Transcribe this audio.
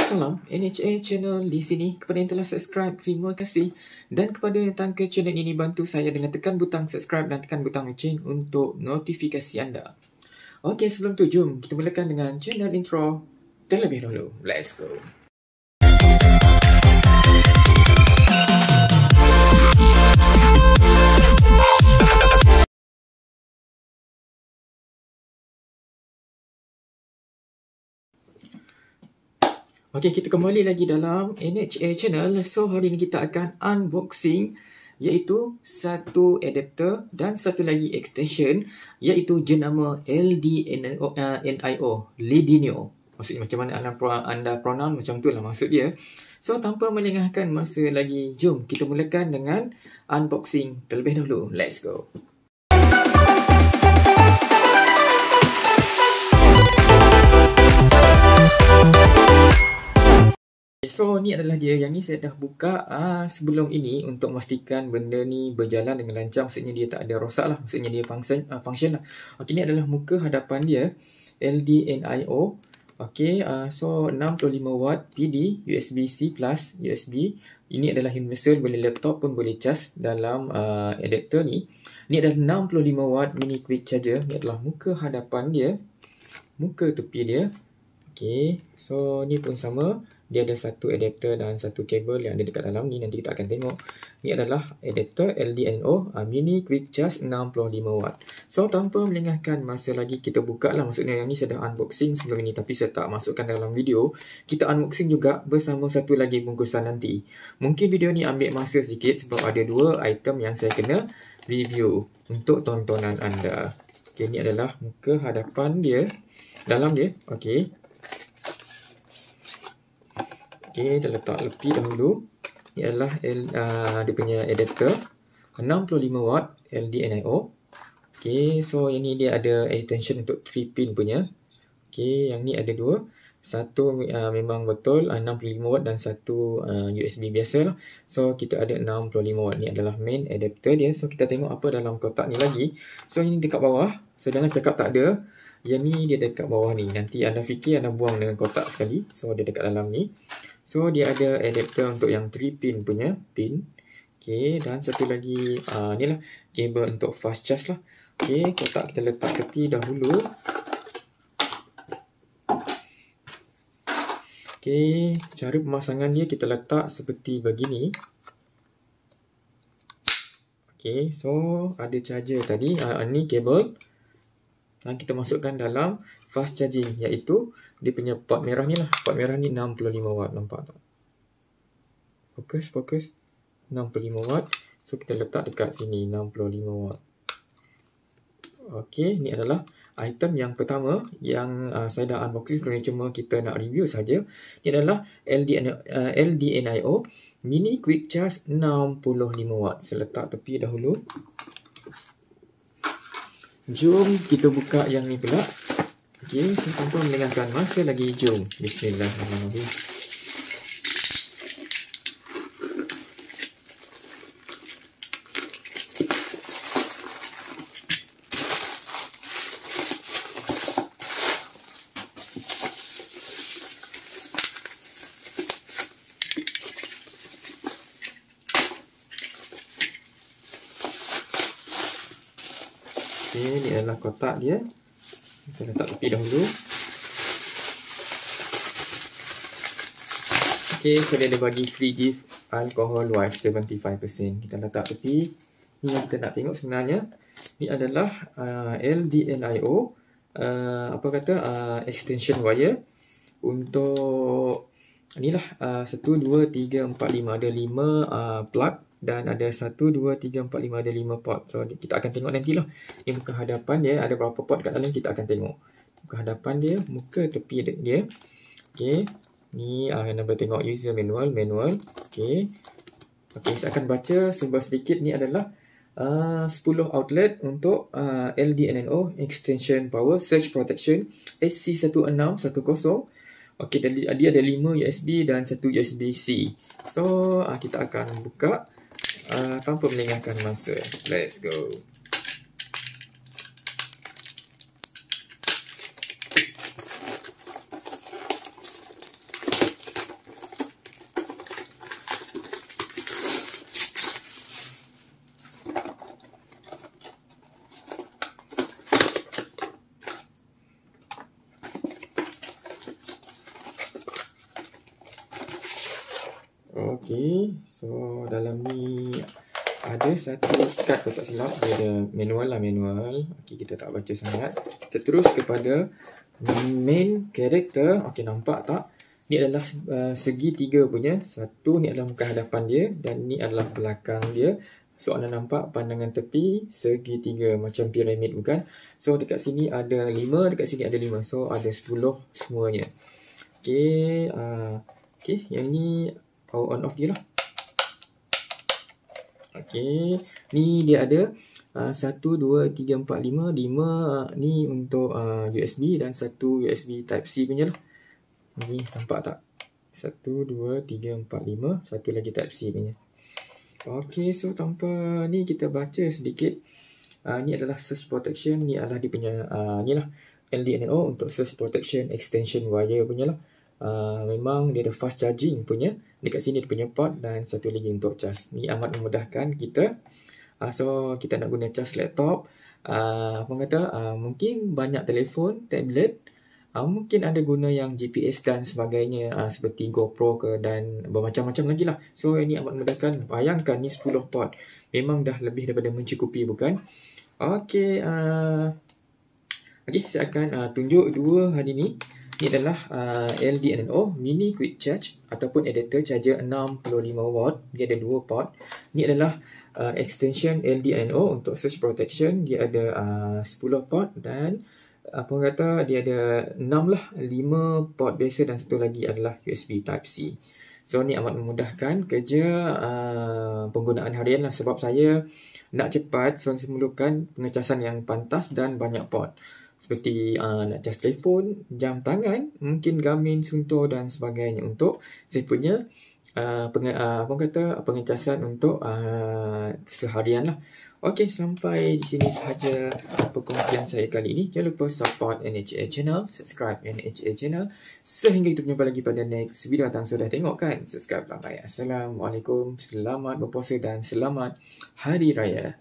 Salam NHA Channel di sini. Kepada yang telah subscribe, terima kasih. Dan kepada yang tangga channel ini, bantu saya dengan tekan butang subscribe dan tekan butang lonceng untuk notifikasi anda. Okey, sebelum tu jom kita mulakan dengan channel intro terlebih dahulu. Let's go. Okey, kita kembali lagi dalam NHA Channel. So, hari ini kita akan unboxing iaitu satu adapter dan satu lagi extension iaitu jenama LDNIO, Lidinio. Maksudnya macam mana anda pronoun macam tu lah maksud dia. So, tanpa melengahkan masa lagi, jom kita mulakan dengan unboxing terlebih dahulu. Let's go. So, ni adalah dia. Yang ni saya dah buka sebelum ini untuk memastikan benda ni berjalan dengan lancar. Maksudnya dia tak ada rosak lah. Maksudnya dia function lah. Okey, ni adalah muka hadapan dia. LDNIO. Okey, so 65 watt PD, USB-C plus, USB. Ini adalah universal, boleh laptop pun boleh charge dalam adapter ni. Ni adalah 65 watt mini quick charger. Ni adalah muka hadapan dia. Muka tepi dia. Okey, so ni pun sama. Dia ada satu adapter dan satu kabel yang ada dekat dalam ni. Nanti kita akan tengok. Ni adalah adapter LDNO mini quick charge 65 watt. So, tanpa melengahkan masa lagi, kita buka lah. Maksudnya yang ni saya dah unboxing sebelum ini, tapi saya tak masukkan dalam video. Kita unboxing juga bersama satu lagi bungkusan nanti. Mungkin video ni ambil masa sedikit sebab ada dua item yang saya kena review untuk tontonan anda. Okay, ni adalah muka hadapan dia. Dalam dia. Okay. Okey, kita letak tepi dahulu. Ini adalah dia punya adapter 65 watt LDNIO. Okey, so yang ni dia ada extension untuk 3 pin punya. Okey, yang ni ada dua. Satu memang betul 65 watt dan satu USB biasa lah. So kita ada 65 watt. Ni adalah main adapter dia. So kita tengok apa dalam kotak ni lagi. So ini dekat bawah. So jangan cakap tak ada. Yang ni dia dekat bawah ni. Nanti anda fikir anda buang dengan kotak sekali. So dia dekat dalam ni. So, dia ada adapter untuk yang 3 pin punya pin. Okay, dan satu lagi ni lah kabel untuk fast charge lah. Okay, kotak kita letak tepi dahulu. Okay, cara pemasangan dia kita letak seperti begini. Okay, so ada charger tadi. Ni kabel. Dan kita masukkan dalam fast charging, iaitu dia punya port merah ni lah. Port merah ni 65 watt. Nampak tak? Fokus. 65 watt. So, kita letak dekat sini 65 watt. Okey, ni adalah item yang pertama yang saya dah unboxing sebenarnya, cuma kita nak review saja. Ini adalah LDNIO mini quick charge 65 watt. Saya letak tepi dahulu. Jom kita buka yang ni pula. Okey, tanpa melengahkan masa lagi, jom. Bismillahirrahmanirrahim. Okay, ni adalah kotak dia. Kita letak tepi dahulu. Okay, so dia ada bagi free gift alcohol wife 75%. Kita letak tepi. Ni yang kita nak tengok sebenarnya. Ni adalah LDNIO extension wire untuk ni lah 1, 2, 3, 4, 5. Ada 5 plug. Dan ada 1, 2, 3, 4, 5, ada 5 port. So, kita akan tengok nantilah. Ini muka hadapan dia. Ada berapa port kat dalam, kita akan tengok. Muka hadapan dia, muka tepi dia. Okay. Ni anda boleh tengok user manual. Okay. Okay, saya akan baca sebuah sedikit. Ni adalah 10 outlet untuk LDNIO extension power surge protection SC1610. Okay, dia ada 5 USB dan 1 USB-C. So, kita akan buka tanpa melengahkan masa. Let's go. Okey, so dalam ni ada satu kad kalau tak silap, dia ada manual. Okey, kita tak baca sangat. Kita terus kepada main character. Okey, nampak tak? Ni adalah segitiga punya. Satu ni adalah muka hadapan dia dan ni adalah belakang dia. So anda nampak pandangan tepi segitiga macam piramid, bukan? So dekat sini ada 5, dekat sini ada 5. So ada 10 semuanya. Okey, okey, yang ni power on off dia lah. Okey, ni dia ada 1, 2, 3, 4, 5. 5 ni untuk USB dan satu USB Type-C punya lah. Ni nampak tak? 1, 2, 3, 4, 5. Satu lagi Type-C punya. Okey, so tanpa ni kita baca sedikit. Ni adalah search protection. Ni adalah dia punya ni lah LDNO untuk search protection extension wire punya lah. Memang dia ada fast charging punya. Dekat sini dia punya port dan satu lagi untuk charge. Ni amat memudahkan kita. So kita nak guna charge laptop. Apa kata, mungkin banyak telefon, tablet. Mungkin ada guna yang GPS dan sebagainya, seperti GoPro ke dan bermacam-macam lagi lah. So ini amat memudahkan. Bayangkan ni 10 port. Memang dah lebih daripada mencukupi, bukan? Okey, saya akan tunjuk dua hari ni. Ini adalah LDNO Mini Quick Charge ataupun adapter charger 65W. Dia ada 2 port. Ini adalah extension LDNO untuk search protection. Dia ada 10 port dan dia ada 5 port biasa dan satu lagi adalah USB Type-C. So ni amat memudahkan kerja penggunaan harian lah, sebab saya nak cepat. So saya memerlukan pengecasan yang pantas dan banyak port. Seperti nak cas telefon, jam tangan, mungkin Garmin, Suunto dan sebagainya untuk saya punya pengecasan untuk seharian lah. Okey, sampai di sini sahaja perkongsian saya kali ini. Jangan lupa support NHA Channel, subscribe NHA Channel. Sehingga kita jumpa lagi pada next video datang. Sudah tengok kan? Subscribe lah. Assalamualaikum, selamat berpuasa dan selamat Hari Raya.